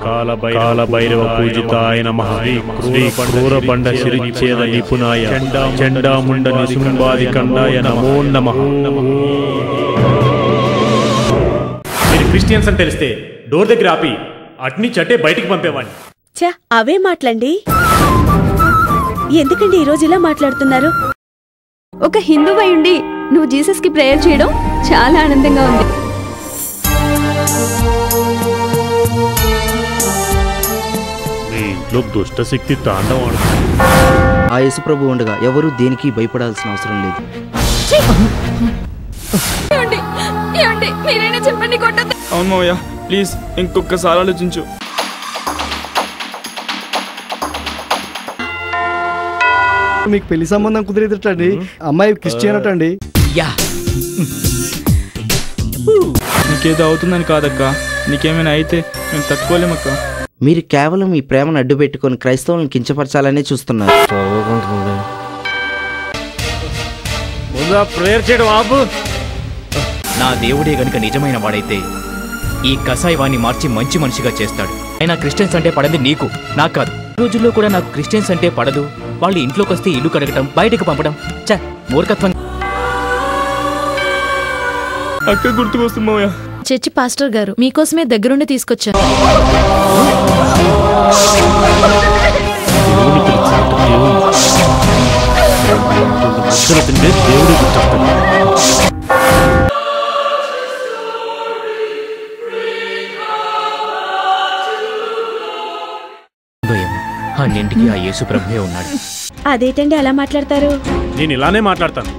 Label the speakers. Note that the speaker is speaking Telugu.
Speaker 1: కాల భైరవ పూజితాయ నమః శ్రీ క్రూర బండ శిరిచ్ఛేద నిపుణాయ చండాముండ నిశుంబాది కండాయ నమో నమః. మీరు క్రిస్టియన్స్ అని తెలిస్తే డోర్ దగ్గర ఆపి అట్ని చట్టే బయటికి పంపేవాడిని.
Speaker 2: చ అవే మాట్లాడండి. ఎందుకండి ఈరోజు ఇలా మాట్లాడుతున్నారు?
Speaker 3: ఒక హిందువు అయ్యుండి నువ్వు జీసస్ కి ప్రేయర్ చేయడం చాలా ఆనందంగా ఉంది.
Speaker 1: మీ ఇంట్లో దుష్టశక్తి తాండవం.
Speaker 4: ఆ యేసుప్రభు ఉండగా ఎవరూ దేనికి భయపడాల్సిన అవసరం లేదు.
Speaker 5: అవును మావయ్య, ప్లీజ్ ఇంకొకసారి ఆలోచించు.
Speaker 6: మీకు పెళ్లి సంబంధం కుదిరేదటండి. అమ్మాయి క్రిస్టియన్ అటండి.
Speaker 5: నీకేదో అవుతుందని కాదక్క, నీకేమైనా అయితే మేము తట్టుకోలేమక్క.
Speaker 4: మీరు కేవలం ఈ ప్రేమను అడ్డు పెట్టుకుని క్రైస్తవులను కించపరచాలనే చూస్తున్నారు.
Speaker 1: ప్రేయర్ చేయడం ఆపు.
Speaker 7: నా దేవుడే గనుక నిజమైన వాడైతే ఈ కసాయివాన్ని మార్చి మంచి మనిషిగా చేస్తాడు. అయినా క్రిస్టియన్స్ అంటే పడది నీకు, నాకు కాదు. ఈ రోజుల్లో కూడా నాకు క్రిస్టియన్స్ అంటే పడదు. వాళ్ళు ఇంట్లోకి వస్తే ఇల్లు కడగటం, బయటకు పంపడం చ మూర్ఖత్వం.
Speaker 5: అక్క గుర్తుకొస్తుంది మావయ్య.
Speaker 8: చర్చి పాస్టర్ గారు మీకోసమే దగ్గరుండి తీసుకొచ్చాను.
Speaker 7: అన్నింటికి ఆ యేసు ప్రభువే ఉన్నాడు.
Speaker 2: అదేంటండి అలా మాట్లాడతారు?
Speaker 1: నేను ఇలానే మాట్లాడతాను.